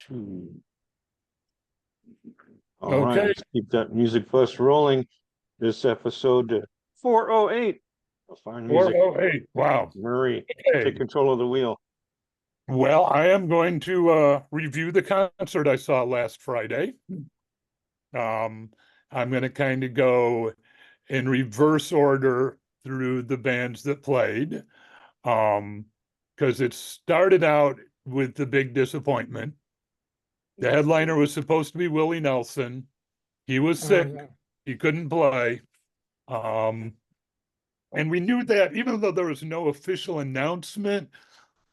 2. All right, let's keep that music bus rolling. This episode 408 of Fine Music. 408. Wow. Murray, Okay. take control of the wheel. Well, I am going to review the concert I saw last Friday. I'm going to kind of go in reverse order through the bands that played, because it started out with the big disappointment. The headliner was supposed to be Willie Nelson. He was sick. He couldn't play. And we knew that even though there was no official announcement,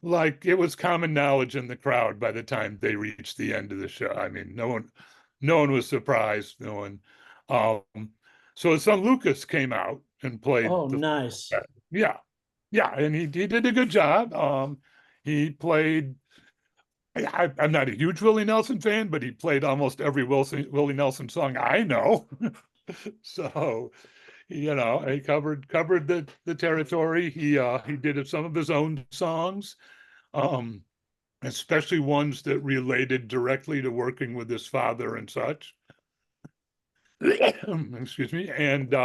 like it was common knowledge in the crowd by the time they reached the end of the show. I mean, no one was surprised. No one. So his son Lukas came out and played. Oh, nice. Yeah, and he did a good job. He played. I'm not a huge Willie Nelson fan, but he played almost every Willie Nelson song I know. So, he covered the territory. He did some of his own songs, especially ones that related directly to working with his father and such. Excuse me. And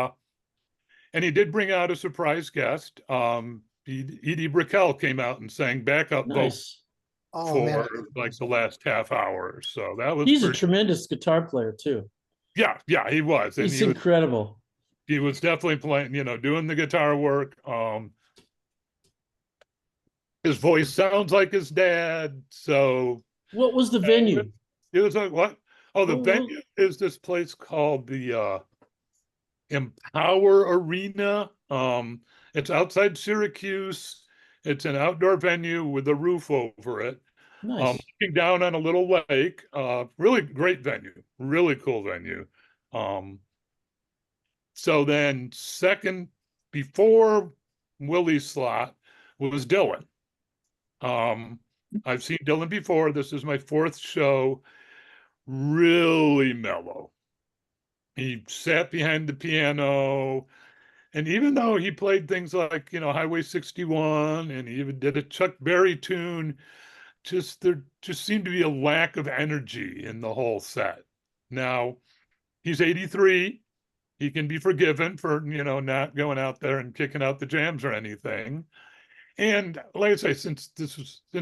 he did bring out a surprise guest. Edie Brickell came out and sang backup vocals for like the last half hour. So that was. He's a tremendous guitar player too. Yeah, he was. He's incredible. He was definitely playing, doing the guitar work. His voice sounds like his dad. So what was the venue? It was like what? Oh, the venue is this place called the Empower Arena. It's outside Syracuse. It's an outdoor venue with a roof over it. Nice. Looking down on a little lake. Really great venue. Really cool venue. So then second before Willie's slot was Dylan. I've seen Dylan before. This is my 4th show. Really mellow. He sat behind the piano, and even though he played things like, Highway 61, and he even did a Chuck Berry tune, there just seemed to be a lack of energy in the whole set. Now, he's 83. He can be forgiven for, not going out there and kicking out the jams or anything. And like I say, since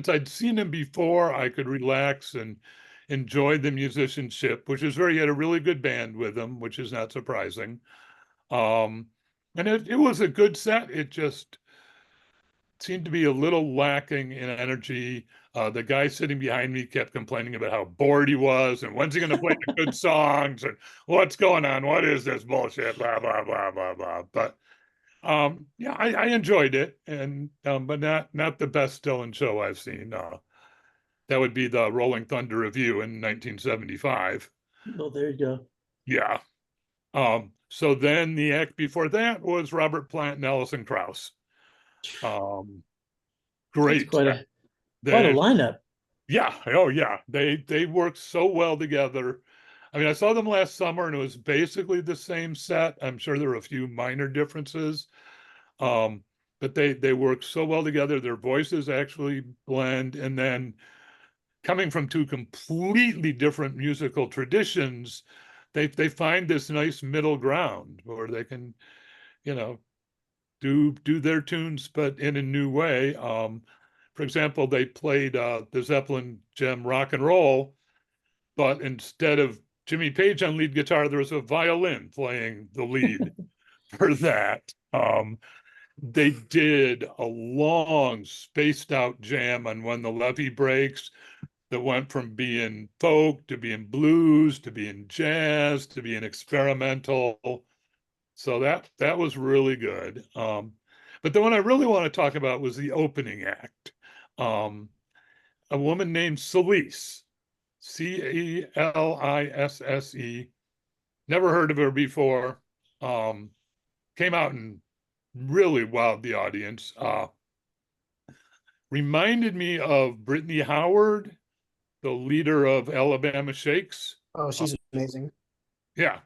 I'd seen him before, I could relax and enjoy the musicianship, which is he had a really good band with him, which is not surprising. And it was a good set. It just seemed to be a little lacking in energy. The guy sitting behind me kept complaining about how bored he was and when's he going to play the good songs and what's going on? What is this bullshit? Blah, blah, blah, blah, blah. But I enjoyed it, and but not the best Dylan show I've seen. That would be the Rolling Thunder Review in 1975. Oh, there you go. Yeah. So then the act before that was Robert Plant and Allison Krauss. Great. Quite a lineup. Yeah. Oh, yeah. They worked so well together. I mean, I saw them last summer, and it was basically the same set. I'm sure there were a few minor differences, but they work so well together. Their voices actually blend, and then coming from 2 completely different musical traditions, they find this nice middle ground where they can, do their tunes, but in a new way. For example, they played the Zeppelin gem Rock and Roll, but instead of Jimmy Page on lead guitar, there was a violin playing the lead for that. They did a long spaced out jam on When the Levee Breaks that went from being folk to being blues to being jazz to being experimental. So that was really good. But the one I really want to talk about was the opening act. A woman named CELISSE, CELISSE, never heard of her before, came out and really wowed the audience. Reminded me of Brittany Howard, the leader of Alabama Shakes. Oh, she's amazing. Yeah.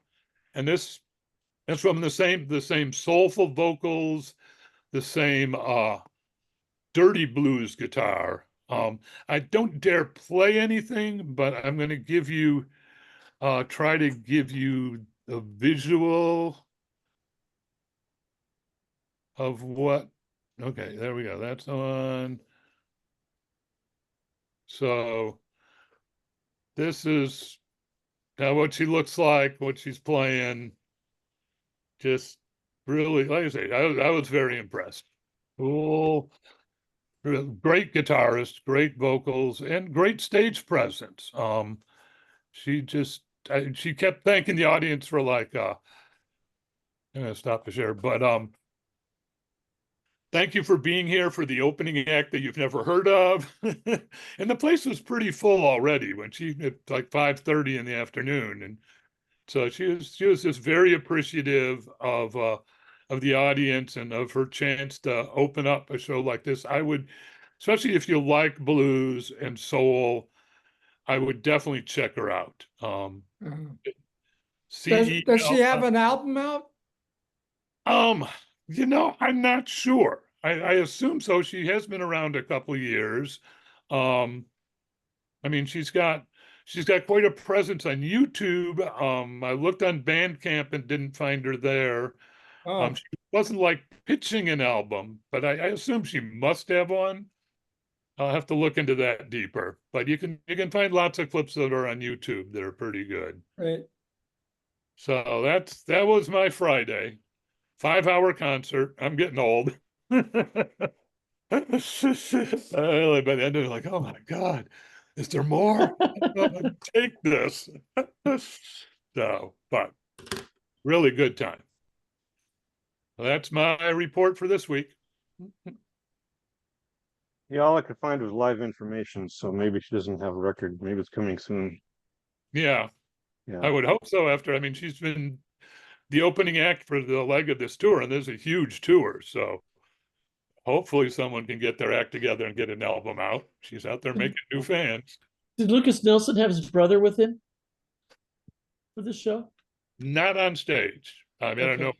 And that's from the same soulful vocals, the same dirty blues guitar. I don't dare play anything, but I'm going to give you, try to give you a visual of what. Okay, there we go. That's on. So this is what she looks like, what she's playing. Just really, like I say, I was very impressed. Cool. Great guitarist, great vocals, and great stage presence. She just she kept thanking the audience for like I'm gonna stop the share, but thank you for being here for the opening act that you've never heard of. And the place was pretty full already when she at like 5:30 in the afternoon. And so she was just very appreciative of the audience and of her chance to open up a show like this. I would, especially if you like blues and soul, I would definitely check her out. Does she have an album out? You know, I'm not sure. I assume so. She has been around a couple of years. I mean, she's got quite a presence on YouTube. I looked on Bandcamp and didn't find her there. Oh, She wasn't like pitching an album, but I assume she must have one. I'll have to look into that deeper. But you can find lots of clips of her on YouTube that are pretty good. right. So that was my Friday. 5-hour concert. I'm getting old. By the end, they're like, "Oh my God, is there more? Take this." So, but really good time. Well, that's my report for this week. Yeah, all I could find was live information, so maybe she doesn't have a record. Maybe it's coming soon. Yeah, Yeah. I would hope so. After, I mean, she's been the opening act for the leg of this tour, and there's a huge tour. So hopefully someone can get their act together and get an album out. She's out there making new fans. Did Lucas Nelson have his brother with him for this show? Not on stage. I mean, I don't Okay. know,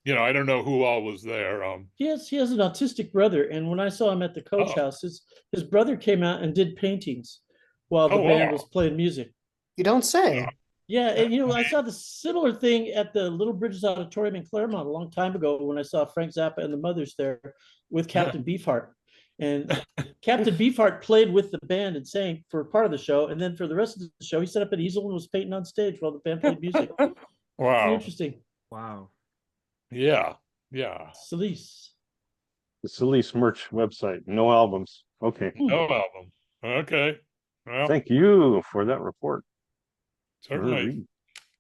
you know, I don't know who all was there. He has an autistic brother, and when I saw him at the coach Oh. house, his brother came out and did paintings while the Oh, band wow. was playing music. You don't say. Yeah, and I saw the similar thing at the Little Bridges Auditorium in Claremont a long time ago when I saw Frank Zappa and the Mothers there with Captain Beefheart. And Captain Beefheart played with the band and sang for part of the show, and then for the rest of the show, he set up an easel and was painting on stage while the band played music. Wow. Interesting. Wow. Yeah. Yeah. CELISSE. The CELISSE merch website. No albums. Okay. No album. Okay. Well, Thank you for that report. certainly. Read.